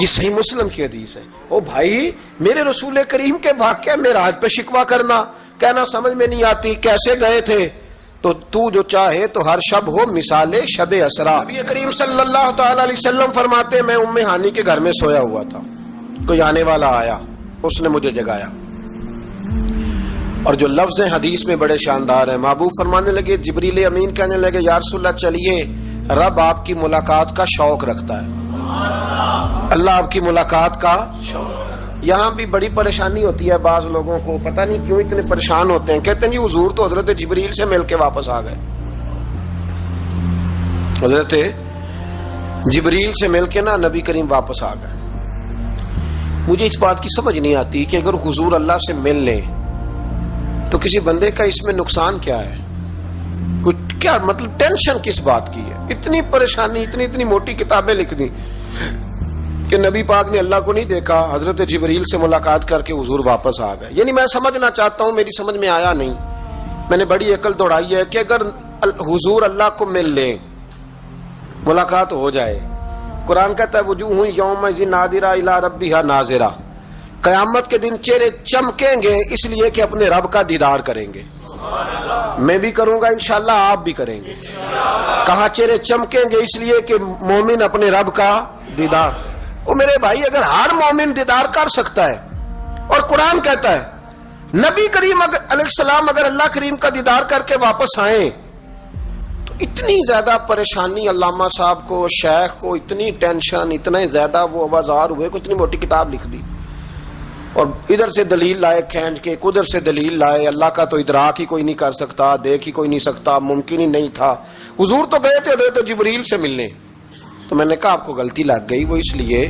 یہ صحیح مسلم کی حدیث ہے. او بھائی میرے رسول کریم کے واقعہ معراج پہ شکوہ کرنا، کہنا سمجھ میں نہیں آتی کیسے گئے تھے، تو جو چاہے تو ہر شب ہو مثال شب اسرا. نبی کریم صلی اللہ تعالی علیہ وسلم فرماتے میں ام ہانی کے گھر میں سویا ہوا تھا، کوئی آنے والا آیا، اس نے مجھے جگایا. اور جو لفظ ہیں حدیث میں بڑے شاندار ہیں. محبوب فرمانے لگے، جبریل امین کہنے لگے یا رسول اللہ چلیے، رب آپ کی ملاقات کا شوق رکھتا ہے، اللہ آپ کی ملاقات کا شوق. یہاں بھی بڑی پریشانی ہوتی ہے بعض لوگوں کو، پتہ نہیں کیوں اتنے پریشان ہوتے ہیں. کہتے ہیں جی حضور تو حضرت جبریل سے مل کے واپس آ گئے. حضرت جبریل سے مل کے نا نبی کریم واپس آ گئے. مجھے اس بات کی سمجھ نہیں آتی کہ اگر حضور اللہ سے مل لیں تو کسی بندے کا اس میں نقصان کیا ہے؟ کیا مطلب ٹینشن کس بات کی ہے؟ اتنی پریشانی، اتنی موٹی کتابیں لکھ دی کہ نبی پاک نے اللہ کو نہیں دیکھا، حضرت جبریل سے ملاقات کر کے حضور واپس آ گئے. یعنی میں سمجھنا چاہتا ہوں، میری سمجھ میں آیا نہیں، میں نے بڑی عقل دوڑائی ہے کہ اگر حضور اللہ کو مل لیں، ملاقات ہو جائے، قرآن کہتا ہے وجوہ یومئذ ناظرہ الی ربہا ناظرہ، قیامت کے دن چہرے چمکیں گے اس لیے کہ اپنے رب کا دیدار کریں گے. میں بھی کروں گا انشاءاللہ، آپ بھی کریں گے. کہاں چہرے چمکیں گے؟ اس لیے کہ مومن اپنے رب کا دیدار. وہ میرے بھائی اگر ہر مومن دیدار کر سکتا ہے، اور قرآن کہتا ہے نبی کریم علیہ السلام اگر اللہ کریم کا دیدار کر کے واپس آئیں تو اتنی زیادہ پریشانی علامہ صاحب کو، شیخ کو اتنی ٹینشن، اتنے زیادہ وہ آوازار ہوئے کہ اتنی موٹی کتاب لکھ دی، اور ادھر سے دلیل لائے کھینچ کے، ادھر سے دلیل لائے. اللہ کا تو ادراک ہی کوئی نہیں کر سکتا، دیکھ ہی کوئی نہیں سکتا، ممکن ہی نہیں تھا. حضور تو گئے تھے حضرت جبریل سے ملنے. تو میں نے کہا آپ کو غلطی لگ گئی. وہ اس لیے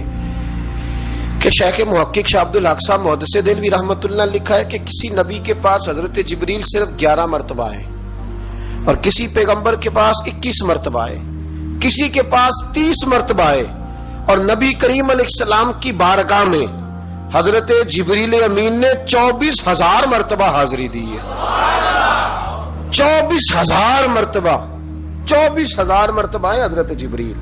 کہ شیخ محقق شاہ عبد الحق صاحب محدث دہلوی رحمۃ اللہ لکھا ہے کہ کسی نبی کے پاس حضرت جبریل صرف 11 مرتبہ ہے، اور کسی پیغمبر کے پاس 21 مرتبہ ہے، کسی کے پاس 30 مرتبہ ہے. اور نبی کریم علیہ السلام کی بارگاہ میں حضرت جبریل امین نے 24,000 مرتبہ حاضری دی ہے. 24,000 مرتبہ، 24,000 مرتبہ ہے حضرت جبریل.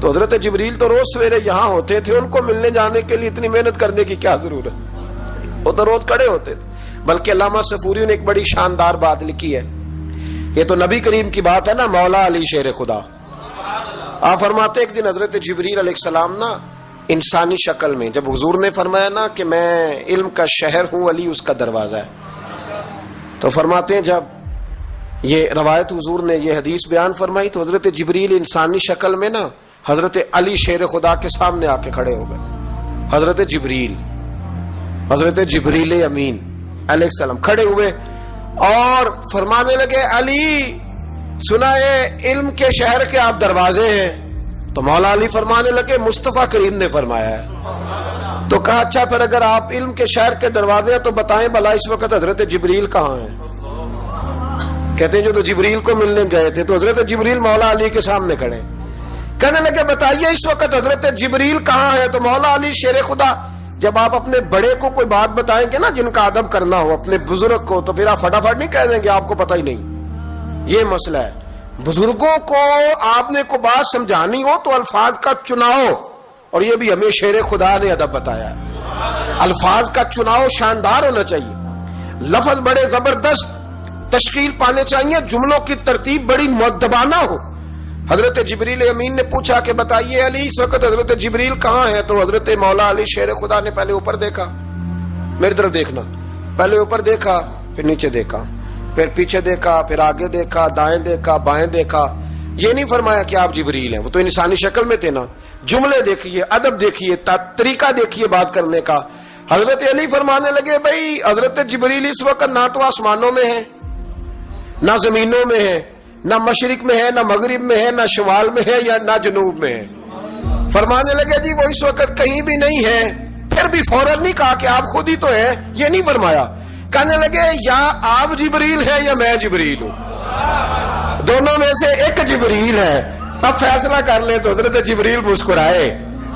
تو حضرت جبریل تو روز سویرے یہاں ہوتے تھے، ان کو ملنے جانے کے لیے اتنی محنت کرنے کی کیا ضرورت؟ وہ تو روز کھڑے ہوتے تھے. بلکہ علامہ صفوری نے ایک بڑی شاندار بات لکھی ہے، یہ تو نبی کریم کی بات ہے نا، مولا علی شیر خدا. آپ فرماتے ایک دن حضرت جبریل علیہ السلام نا انسانی شکل میں، جب حضور نے فرمایا نا کہ میں علم کا شہر ہوں، علی اس کا دروازہ ہے، تو فرماتے ہیں جب یہ روایت حضور نے یہ حدیث بیان فرمائی تو حضرت جبریل انسانی شکل میں نا حضرت علی شیر خدا کے سامنے آ کے کھڑے ہو گئے. حضرت جبریل امین علیہ السلام کھڑے ہوئے اور فرمانے لگے علی سنا ہے علم کے شہر کے آپ دروازے ہیں. تو مولا علی فرمانے لگے مصطفیٰ کریم نے فرمایا ہے. تو کہا اچھا پھر اگر آپ علم کے شہر کے دروازے ہیں تو بتائیں بھلا اس وقت حضرت جبریل کہاں ہیں؟ کہتے ہیں جو تو جبریل کو ملنے گئے تھے تو حضرت جبریل مولا علی کے سامنے کھڑے. کہنے لگے بتائیے اس وقت حضرت جبریل کہاں ہے؟ تو مولا علی شیر خدا جب آپ اپنے بڑے کو کوئی بات بتائیں گے نا جن کا ادب کرنا ہو اپنے بزرگ کو، تو پھر آپ فٹافٹ نہیں کہہ دیں گے آپ کو پتہ ہی نہیں. یہ مسئلہ ہے، بزرگوں کو آپ نے کو بات سمجھانی ہو تو الفاظ کا چناؤ، اور یہ بھی ہمیں شیر خدا نے ادب بتایا ہے. الفاظ کا چناؤ شاندار ہونا چاہیے، لفظ بڑے زبردست تشکیل پانے چاہیے، جملوں کی ترتیب بڑی مؤدبانہ ہو. حضرت جبریل امین نے پوچھا کہ بتائیے علی اس وقت حضرت جبریل کہاں ہے؟ تو حضرت مولا علی شیر خدا نے پہلے اوپر دیکھا، میری طرف دیکھنا، پہلے اوپر دیکھا، پھر نیچے دیکھا، پھر پیچھے دیکھا، پھر آگے دیکھا، دائیں دیکھا، بائیں دیکھا. یہ نہیں فرمایا کہ آپ جبریل ہیں، وہ تو انسانی شکل میں تھے نا. جملے دیکھیے، ادب دیکھیے، طریقہ دیکھیے بات کرنے کا. حضرت علی فرمانے لگے بھائی حضرت جبریل اس وقت نہ تو آسمانوں میں ہے، نہ زمینوں میں ہے، نہ مشرق میں ہے، نہ مغرب میں ہے، نہ شمال میں ہے، یا نہ جنوب میں ہے. فرمانے لگے جی وہ اس وقت کہیں بھی نہیں ہے. پھر بھی فوراً نہیں کہا کہ آپ خود ہی تو ہیں، یہ نہیں فرمایا. کہنے لگے یا آپ جبریل ہے یا میں جبریل ہوں، دونوں میں سے ایک جبریل ہے، اب فیصلہ کر لیں. تو حضرت جبریل مسکرائے،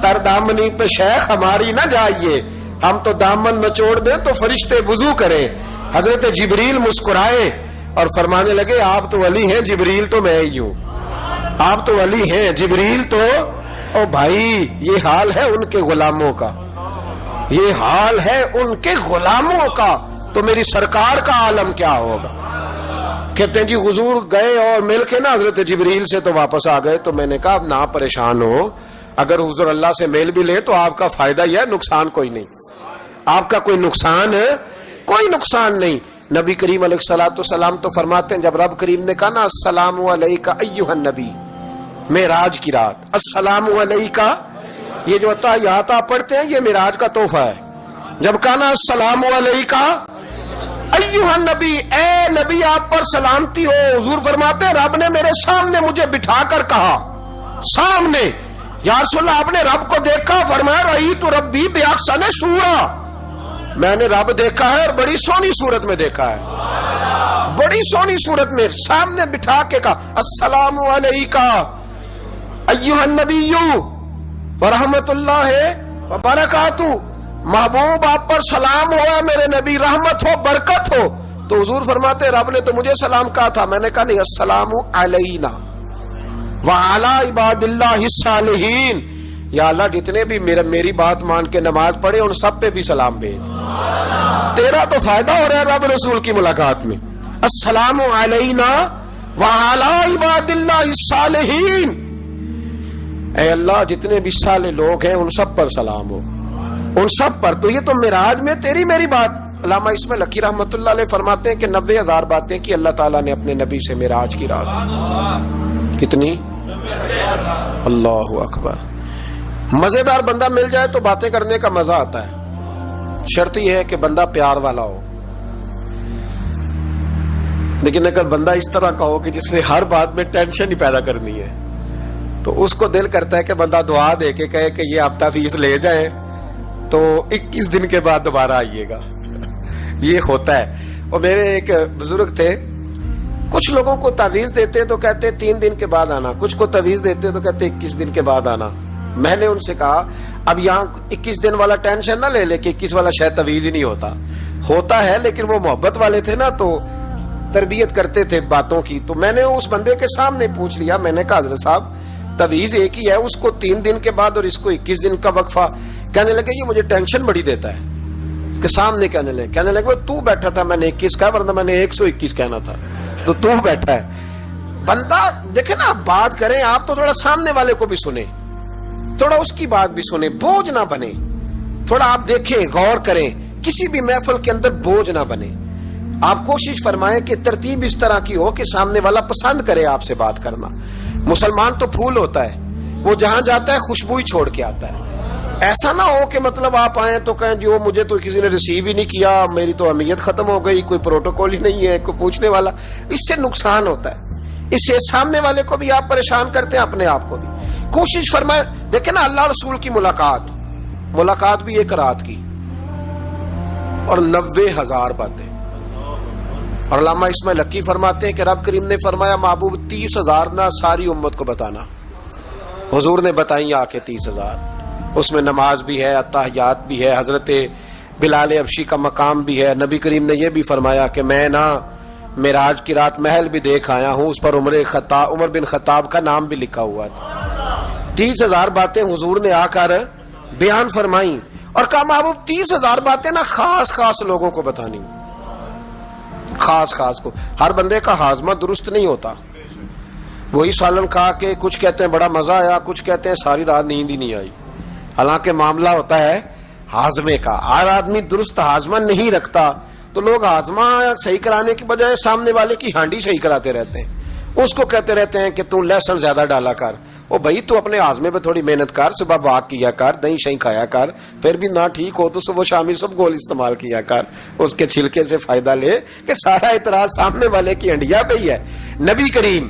تر دامنی پہ شیخ ہماری نہ جائیے، ہم تو دامن نچوڑ دیں تو فرشتے وضو کریں. حضرت جبریل مسکرائے اور فرمانے لگے آپ تو ولی ہیں، جبریل تو میں ہی ہوں. آپ تو ولی ہیں، جبریل تو او بھائی یہ حال ہے ان کے غلاموں کا، یہ حال ہے ان کے غلاموں کا، تو میری سرکار کا عالم کیا ہوگا؟ کہتے ہیں جی حضور گئے اور مل کے نا حضرت جبریل سے تو واپس آ گئے. تو میں نے کہا نہ پریشان ہو، اگر حضور اللہ سے میل بھی لے تو آپ کا فائدہ یہ ہے، نقصان کوئی نہیں، آپ کا کوئی نقصان ہے، کوئی نقصان نہیں. نبی کریم علیہ الصلوۃ والسلام تو فرماتے ہیں جب رب کریم نے کہا نا السلام علیکہ ایھا النبی، معراج کی رات السلام علیکہ، یہ جو تحیات آپ پڑھتے ہیں یہ معراج کا تحفہ ہے. جب کہا نا السلام علیکہ ایھا النبی، اے نبی آپ پر سلامتی ہو، حضور فرماتے ہیں رب نے میرے سامنے مجھے بٹھا کر کہا، سامنے، یا رسول اللہ آپ نے رب کو دیکھا؟ فرمایا رأیت ربی بأحسن صورۃ، میں نے رب دیکھا ہے اور بڑی سونی صورت میں دیکھا ہے، بڑی سونی صورت میں سامنے بٹھا کے کہا السلام علیکہ ایھا النبی ورحمۃ اللہ وبرکاتہ، محبوب آپ پر سلام ہوا میرے نبی، رحمت ہو برکت ہو. تو حضور فرماتے رب نے تو مجھے سلام کہا تھا. میں نے کہا نہیں، السلام علینا وعلی عباد اللہ الصالحین، یا اللہ جتنے بھی میری بات مان کے نماز پڑھے ان سب پہ بھی سلام بھیج، تیرا تو فائدہ ہو رہا ہے رب رسول کی ملاقات میں. السلام علینا وعلی عباد اللہ الصالحین، اے اللہ جتنے بھی صالح لوگ ہیں ان سب پر سلام ہو، ان سب پر. تو یہ تو معراج میں تیری میری بات. علامہ اسماعیل حقی رحمۃ اللہ علیہ فرماتے ہیں کہ 90,000 باتیں کی اللہ تعالیٰ نے اپنے نبی سے معراج کی رات. کتنی؟ اللہ اکبر. مزیدار بندہ مل جائے تو باتیں کرنے کا مزہ آتا ہے، شرط یہ ہے کہ بندہ پیار والا ہو. لیکن اگر بندہ اس طرح کا ہو کہ جس نے ہر بات میں ٹینشن ہی پیدا کرنی ہے تو اس کو دل کرتا ہے کہ بندہ دعا دے کے کہے کہ یہ ہفتہ فیس لے جائیں تو 21 دن کے بعد دوبارہ آئیے گا. یہ ہوتا ہے. اور میرے ایک بزرگ تھے، کچھ لوگوں کو تعویذ دیتے تو کہتے 3 دن کے بعد آنا، کچھ کو تعویذ دیتے تو کہتے 21 دن کے بعد آنا. میں نے ان سے کہا اب یہاں 21 دن والا ٹینشن نہ لے لے کہ 21 والا شاید تعویذ ہی نہیں ہوتا ہے، لیکن وہ محبت والے تھے نا تو تربیت کرتے تھے باتوں کی. تو میں نے اس بندے کے سامنے پوچھ لیا، میں نے کہا حضرت صاحب تعویذ ایک ہی ہے، اس کو 3 دن کے بعد اور اس کو 21 دن کا وقفہ. کہنے لگے یہ مجھے ٹینشن بڑی دیتا ہے. اس کے سامنے کہنے لگے تو بیٹھا تھا، میں نے 21 کہا ورنہ میں نے 121 کہنا تھا، تو بیٹھا ہے. بندہ دیکھے نا بات کریں آپ تو تھوڑا سامنے والے کو بھی سنیں، تھوڑا اس کی بات بھی سنیں، بوجھ نہ بنے. تھوڑا آپ دیکھیں غور کریں، کسی بھی محفل کے اندر بوجھ نہ بنے. آپ کوشش فرمائیں کہ ترتیب اس طرح کی ہو کہ سامنے والا پسند کرے آپ سے بات کرنا. مسلمان تو پھول ہوتا ہے، وہ جہاں جاتا ہے خوشبو ہی چھوڑ کے آتا ہے. ایسا نہ ہو کہ مطلب آپ آئیں تو کہیں جو مجھے تو کسی نے ریسیو ہی نہیں کیا، میری تو اہمیت ختم ہو گئی، کوئی پروٹوکول ہی نہیں ہے، کوئی پوچھنے والا. اس سے نقصان ہوتا ہے، اس سے سامنے والے کو بھی آپ پریشان کرتے ہیں، اپنے آپ کو بھی. کوشش فرمائے دیکھیں نا اللہ رسول کی ملاقات بھی 1 رات کی اور 90,000 باتیں. اور علامہ اسماعیل حقی فرماتے ہیں کہ رب کریم نے فرمایا محبوب 30,000 نہ ساری امت کو بتانا. حضور نے بتائی آ کے 30,000، اس میں نماز بھی ہے، اتحیات بھی ہے، حضرت بلال حبشی کا مقام بھی ہے. نبی کریم نے یہ بھی فرمایا کہ میں نا معراج کی رات محل بھی دیکھ آیا ہوں، اس پر عمر بن خطاب کا نام بھی لکھا ہوا ہے. 30,000 باتیں حضور نے آ کر بیان فرمائی اور کہا محبوب 30,000 باتیں نا خاص لوگوں کو بتانی، خاص کو. ہر بندے کا ہاضمہ درست نہیں ہوتا. وہی سالن کھا کے کچھ کہتے ہیں بڑا مزہ آیا، کچھ کہتے ہیں ساری رات نیند ہی نہیں آئی. حالانکہ معاملہ ہوتا ہے ہاضمے کا. ہر آدمی درست ہاضمہ نہیں رکھتا تو لوگ ہاضمہ صحیح کرانے کی بجائے سامنے والے کی ہانڈی صحیح کراتے رہتے ہیں. اس کو کہتے رہتے ہیں کہ تم لہسن زیادہ ڈالا کر. او بھائی تو اپنے ہاضمے پہ تھوڑی محنت کر، صبح واک کیا کر، دہی شہی کھایا کر، پھر بھی نہ ٹھیک ہو تو صبح شامی سب گول استعمال کیا کر، اس کے چھلکے سے فائدہ لے. کہ سارا اعتراض سامنے والے کی ہنڈیا پہ ہی ہے. نبی کریم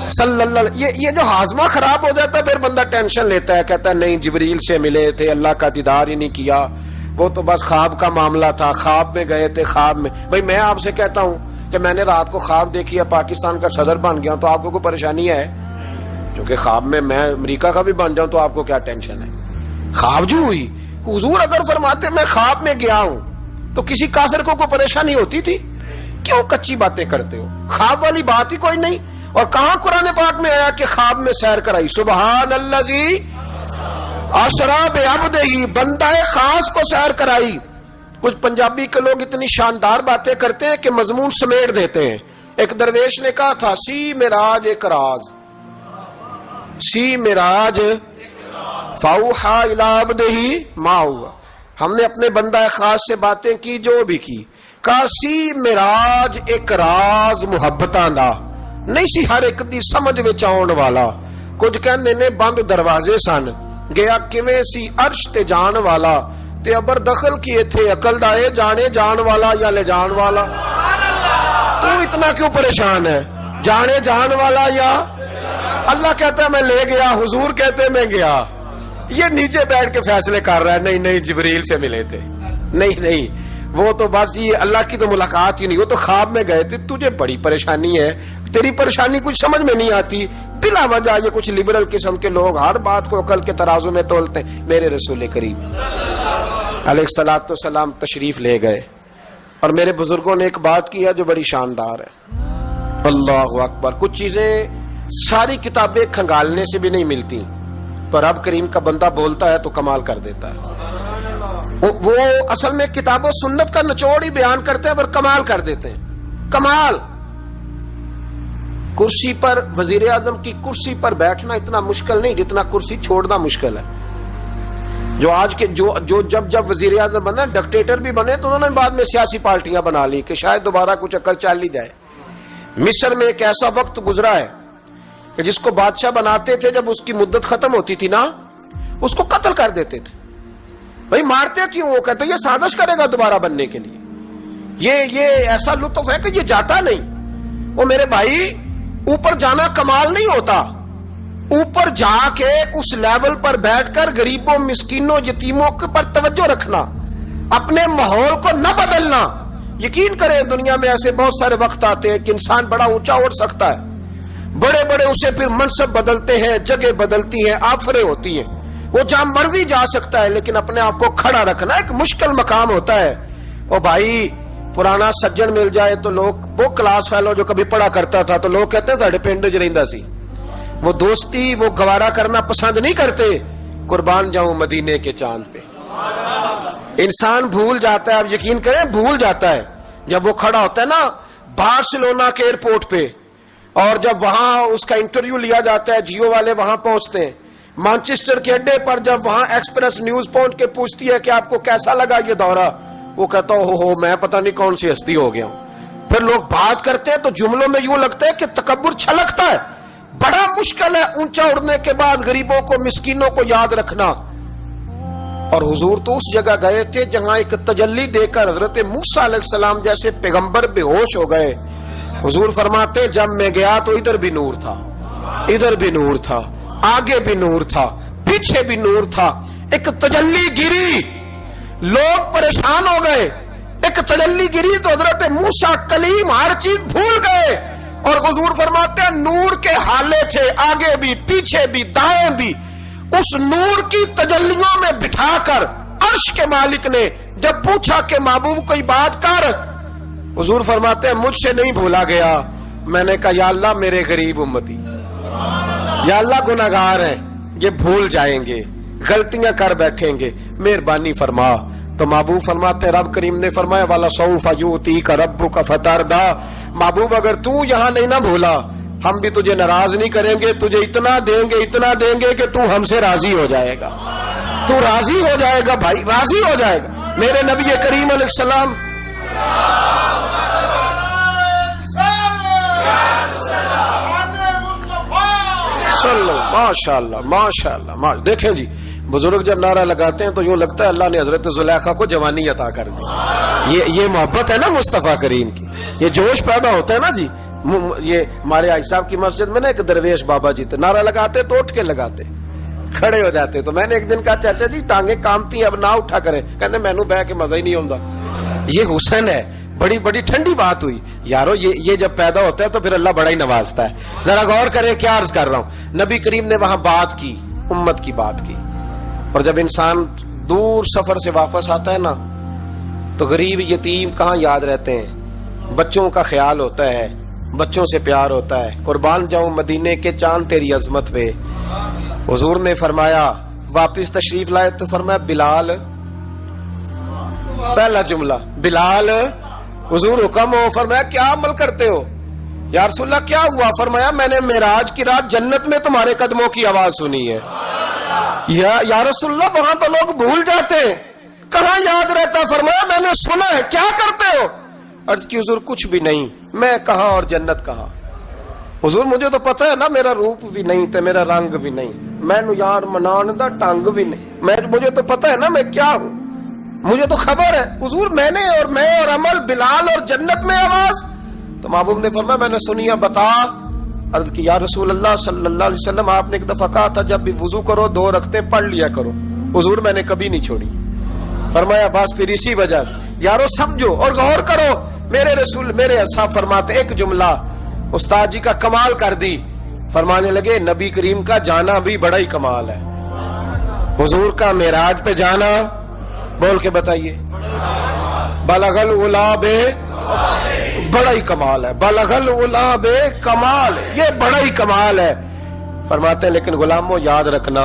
صلی اللہ علیہ یہ جو ہاضمہ خراب ہو جاتا ہے پھر بندہ ٹینشن لیتا ہے، کہتا ہے نہیں جبریل سے ملے تھے، اللہ کا دیدار ہی نہیں کیا، وہ تو بس خواب کا معاملہ تھا، خواب میں گئے تھے. خواب میں بھائی میں آپ سے کہتا ہوں کہ میں نے رات کو خواب دیکھی ہے پاکستان کا صدر بن گیا تو آپ کو کوئی پریشانی ہے؟ کیونکہ خواب میں امریکہ کا بھی بن جاؤں تو آپ کو کیا ٹینشن ہے؟ خواب جو ہوئی. حضور اگر فرماتے میں خواب میں گیا ہوں تو کسی کافر کو کوئی پریشانی ہوتی تھی؟ کیوں کچی باتیں کرتے ہو؟ خواب والی بات ہی کوئی نہیں. اور کہاں قرآن پاک میں آیا کہ خواب میں سیر کرائی؟ سبحان الذی اسریٰ بعبدہ، بندہ خاص کو سیر کرائی۔ کچھ پنجابی کے لوگ اتنی شاندار باتیں کرتے ہیں کہ مضمون سمیٹ دیتے ہیں۔ ایک درویش نے کہا تھا سی معراج ایک راز، سی معراج فاوحیٰ الی عبدہ ما ہوا، ہم نے اپنے بندہ خاص سے باتیں کی جو بھی کی، کہا سی معراج ایک راز محبتاں دا نہیں سی ہر ایک دی سمجھ وچ آਉਣ والا، کچھ کہندے نے بند دروازے سن، گیا کیویں سی عرش تے جان والا، تے ابر دخل کیے تھے عقل دا اے جانے جان والا یا لے جان والا۔ تو اتنا کیوں پریشان ہے؟ جانے جان والا یا اللہ کہتا ہے میں لے گیا، حضور کہتے ہیں میں گیا، یہ نیچے بیٹھ کے فیصلے کر رہا ہے۔ نہیں نہیں جبریل سے ملے تھے، نہیں نہیں وہ تو بس یہ اللہ کی تو ملاقات ہی نہیں، وہ تو خواب میں گئے تھے۔ تجھے بڑی پریشانی ہے، تیری پریشانی کچھ سمجھ میں نہیں آتی، بلا وجہ یہ کچھ لبرل قسم کے لوگ ہر بات کو عقل کے ترازو میں تولتے ہیں۔ میرے رسول کریم علیہ الصلوۃ والسلام تشریف لے گئے اور میرے بزرگوں نے ایک بات کی ہے جو بڑی شاندار ہے، اللہ اکبر۔ کچھ چیزیں ساری کتابیں کھنگالنے سے بھی نہیں ملتی، پر رب کریم کا بندہ بولتا ہے تو کمال کر دیتا ہے۔ وہ اصل میں کتاب و سنت کا نچوڑ ہی بیان کرتے ہیں پر کمال کر دیتے ہیں، کمال۔ کرسی پر، وزیر اعظم کی کرسی پر بیٹھنا اتنا مشکل نہیں جتنا کرسی چھوڑنا مشکل ہے۔ جو آج کے جو جب وزیر اعظم بنا، ڈکٹیٹر بھی بنے تو انہوں نے بعد میں سیاسی پارٹیاں بنا لی کہ شاید دوبارہ کچھ عقل چل ہی جائے۔ مصر میں ایک ایسا وقت گزرا ہے کہ جس کو بادشاہ بناتے تھے، جب اس کی مدت ختم ہوتی تھی نا اس کو قتل کر دیتے تھے۔ بھائی مارتے کیوں؟ وہ کہتے یہ سازش کرے گا دوبارہ بننے کے لیے، یہ ایسا لطف ہے کہ یہ جاتا نہیں۔ وہ میرے بھائی اوپر جانا کمال نہیں ہوتا، اوپر جا کے اس لیول پر بیٹھ کر غریبوں مسکینوں یتیموں پر توجہ رکھنا، اپنے ماحول کو نہ بدلنا۔ یقین کریں دنیا میں ایسے بہت سارے وقت آتے ہیں کہ انسان بڑا اونچا اٹھ سکتا ہے، بڑے بڑے اسے پھر منصب بدلتے ہیں، جگہ بدلتی ہیں، آفریں ہوتی ہیں، وہ جہاں مرضی جا سکتا ہے، لیکن اپنے آپ کو کھڑا رکھنا ایک مشکل مقام ہوتا ہے۔ او بھائی پرانا سجن مل جائے تو لوگ، وہ کلاس فیلو جو کبھی پڑھا کرتا تھا تو لوگ کہتے ہیں ساڈے پنڈ وچ رہندا سی، وہ دوستی وہ گوارا کرنا پسند نہیں کرتے۔ قربان جاؤں مدینے کے چاند پہ، انسان بھول جاتا ہے، اب یقین کریں بھول جاتا ہے، جب وہ کھڑا ہوتا ہے نا بارسلونا کے ایئرپورٹ پہ، اور جب وہاں اس کا انٹرویو لیا جاتا ہے، جیو والے وہاں پہنچتے ہیں، مانچسٹر کے اڈے پر جب وہاں ایکسپریس نیوز پہنچ کے پوچھتی ہے کہ آپ کو کیسا لگا یہ دورہ، وہ کہتا ہو میں پتہ نہیں کون سی ہستی ہو گیا ہوں۔ پھر لوگ بات کرتے ہیں تو جملوں میں یوں لگتا ہے کہ تکبر چھلکتا ہے۔ بڑا مشکل ہے اونچا اڑنے کے بعد غریبوں کو مسکینوں کو یاد رکھنا۔ اور حضور تو اس جگہ گئے تھے جہاں ایک تجلی دے کر حضرت موسیٰ علیہ السلام جیسے پیغمبر بے ہوش ہو گئے۔ حضور فرماتے جب میں گیا تو ادھر بھی نور تھا، ادھر بھی نور تھا، آگے بھی نور تھا، پیچھے بھی نور تھا۔ ایک تجلی گری، لوگ پریشان ہو گئے، ایک تجلی گری تو حضرت موسیٰ کلیم ہر چیز بھول گئے، اور حضور فرماتے ہیں نور کے حالے تھے، آگے بھی پیچھے بھی دائیں بھی۔ اس نور کی تجلیوں میں بٹھا کر عرش کے مالک نے جب پوچھا کہ محبوب کوئی بات کر، حضور فرماتے ہیں مجھ سے نہیں بھولا گیا۔ میں نے کہا یا اللہ میرے غریب امتی، یا اللہ گناہگار ہیں، یہ بھول جائیں گے، غلطیاں کر بیٹھیں گے، مہربانی فرما۔ تو محبوب فرماتے رب کریم نے فرمایا وَلَسَوْفَ يُؤْتِيكَ رَبُّكَ فَتَرْضَىٰ، محبوب اگر تو یہاں نہیں نہ بھولا ہم بھی تجھے ناراض نہیں کریں گے، تجھے اتنا دیں گے کہ تو ہم سے راضی ہو جائے گا، تو راضی ہو جائے گا بھائی، راضی ہو جائے گا۔ میرے نبی کریم علیہ السلام ماشاء اللہ دیکھیں جی بزرگ جب نعرہ لگاتے ہیں تو یوں لگتا ہے اللہ نے حضرت زلیخا کو جوانی عطا کر دی۔ یہ محبت ہے نا مصطفیٰ کریم کی، یہ جوش پیدا ہوتا ہے نا جی۔ یہ ہمارے آئی صاحب کی مسجد میں نا ایک درویش بابا جی تھے، نعرہ لگاتے تو اٹھ کے لگاتے، کھڑے ہو جاتے۔ تو میں نے ایک دن کہا چاچا جی ٹانگیں کامتی اب نہ اٹھا کریں، کہتے مینوں بہ کے مزہ ہی نہیں آتا۔ یہ حسن ہے، بڑی ٹھنڈی بات ہوئی یارو، یہ جب پیدا ہوتا ہے تو پھر اللہ بڑا ہی نوازتا ہے۔ ذرا غور کریں کیا عرض کر رہا ہوں، نبی کریم نے وہاں بات کی، امت کی بات کی، اور جب انسان دور سفر سے واپس آتا ہے نا تو غریب یتیم کہاں یاد رہتے ہیں، بچوں کا خیال ہوتا ہے، بچوں سے پیار ہوتا ہے. قربان جاؤں مدینے کے چاند تیری عظمت پہ. حضور نے فرمایا واپس تشریف لائے تو فرمایا بلال, پہلا جملہ بلال. حضور حکم ہو, فرمایا کیا عمل کرتے ہو؟ یا رسول اللہ کیا ہوا؟ فرمایا میں نے معراج کی رات جنت میں تمہارے قدموں کی آواز سنی ہے. یا رسول اللہ وہاں تو لوگ بھول جاتے ہیں, کہاں یاد رہتا؟ فرمایا میں نے سنا ہے. کیا کرتے ہو؟ عرض کی حضور کچھ بھی نہیں. میں کہاں اور جنت کہاں؟ حضور مجھے تو پتہ ہے نا میرا روپ بھی نہیں تے میرا رنگ بھی نہیں, میں نو یار منان دا ٹنگ بھی نہیں, مجھے تو پتہ ہے نا میں کیا ہوں, مجھے تو خبر ہے. حضور میں نے اور عمل, بلال اور جنت میں آواز. تو محبوب نے فرمایا میں نے سنیا, بتا. عرض کی یا رسول اللہ صلی اللہ علیہ وسلم آپ نے ایک دفعہ کہا تھا جب بھی وضو کرو 2 رکعتیں پڑھ لیا کرو. حضور میں نے کبھی نہیں چھوڑی. فرمایا بس پھر اسی وجہ سے یارو سمجھو اور غور کرو. میرے رسول میرے اصحاب فرماتے ایک جملہ استاد جی کا کمال کر دی. فرمانے لگے نبی کریم کا جانا بھی بڑا ہی کمال ہے. حضور کا معراج پہ جانا, بول کے بتائیے, بلغ العلا بے, بڑا ہی کمال ہے. بلغ العلا بے کمال, یہ بڑا ہی کمال ہے. فرماتے ہیں لیکن غلاموں یاد رکھنا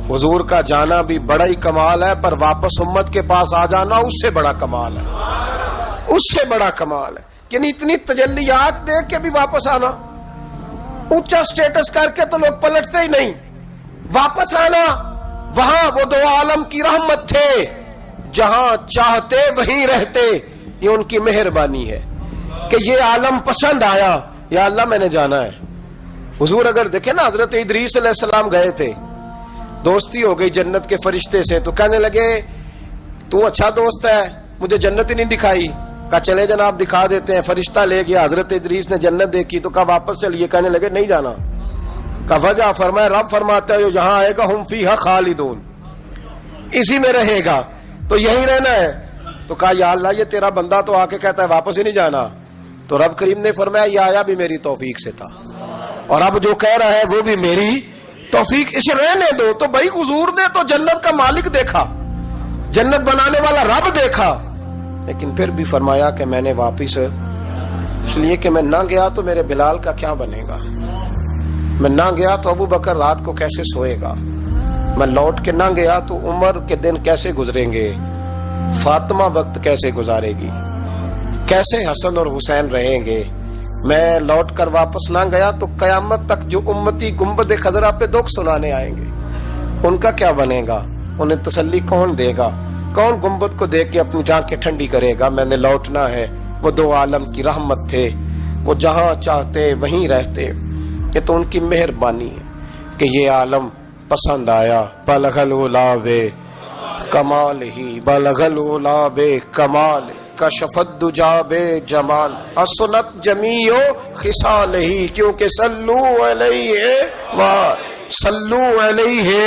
حضور کا جانا بھی بڑا ہی کمال ہے, پر واپس امت کے پاس آ جانا اس سے بڑا کمال ہے, اس سے بڑا کمال ہے. یعنی اتنی تجلیات دیکھ کے بھی واپس آنا, اونچا سٹیٹس کر کے تو لوگ پلٹتے ہی نہیں. واپس آنا, وہاں وہ 2 عالم کی رحمت تھے, جہاں چاہتے وہیں رہتے. یہ ان کی مہربانی ہے کہ یہ عالم پسند آیا, یا اللہ میں نے جانا ہے. حضور اگر دیکھیں نا حضرت ادریس علیہ السلام گئے تھے, دوستی ہو گئی جنت کے فرشتے سے, تو کہنے لگے تو اچھا دوست ہے, مجھے جنت ہی نہیں دکھائی. کہا چلے جناب دکھا دیتے ہیں. فرشتہ لے گیا, حضرت ادریس نے جنت دیکھی تو کہا واپس چلیے. کہنے لگے نہیں جانا. کہا وجہ؟ فرمایا رب فرماتا ہے یہاں آئے گا ہم فیہا خالدون, اسی میں رہے گا, تو یہی رہنا ہے. تو کہا یا اللہ یہ تیرا بندہ تو آ کے کہتا ہے واپس ہی نہیں جانا. تو رب کریم نے فرمایا یہ آیا بھی میری توفیق سے تھا, اور اب جو کہہ رہا ہے وہ بھی میری توفیق, اسے رہنے دو. تو بھائی حضور نے تو جنت کا مالک دیکھا, جنت بنانے والا رب دیکھا, لیکن پھر بھی فرمایا کہ میں نے واپس, اس لیے کہ میں نہ گیا تو میرے بلال کا کیا بنے گا, میں نہ گیا تو ابو بکر رات کو کیسے سوئے گا, میں لوٹ کے نہ گیا تو عمر کے دن کیسے گزریں گے, فاطمہ وقت کیسے گزارے گی, کیسے حسن اور حسین رہیں گے. میں لوٹ کر واپس نہ گیا تو قیامت تک جو امتی گنبد خضرا پہ دکھ سنانے آئیں گے ان کا کیا بنے گا, انہیں تسلی کون دے گا, کون گنبد کو دیکھ کے اپنی آنکھیں ٹھنڈی کرے گا. میں نے لوٹنا ہے. وہ 2 عالم کی رحمت تھے, وہ جہاں چاہتے وہیں رہتے. یہ تو ان کی مہربانی ہے کہ یہ عالم پسند آیا. بلغ العلا بے کمال ہی, بلغ العلا بے کمال, کشف الدجا بے جمال, حسنت جمیع خصال ہی, کیونکہ صلو علیہ صلو علیہ.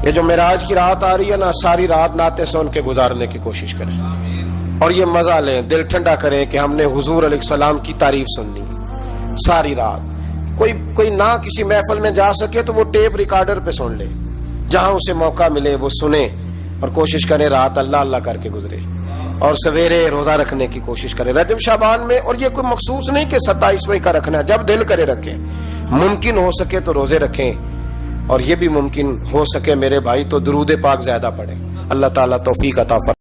یہ جو معراج کی رات آ رہی ہے نا, ساری رات نعتیں سن کے گزارنے کی کوشش کریں, اور یہ مزہ لیں, دل ٹھنڈا کریں کہ ہم نے حضور علیہ السلام کی تعریف سننی ساری رات. کوئی نہ کسی محفل میں جا سکے تو وہ ٹیپ ریکارڈر پہ سن لے, جہاں اسے موقع ملے وہ سنے, اور کوشش کرے رات اللہ اللہ کر کے گزرے, اور سویرے روزہ رکھنے کی کوشش کرے رجب شعبان میں. اور یہ کوئی مخصوص نہیں کہ 27ویں کا رکھنا ہے, جب دل کرے رکھیں. ممکن ہو سکے تو روزے رکھیں, اور یہ بھی ممکن ہو سکے میرے بھائی تو درود پاک زیادہ پڑھیں. اللہ تعالیٰ توفیق عطا فرمائے.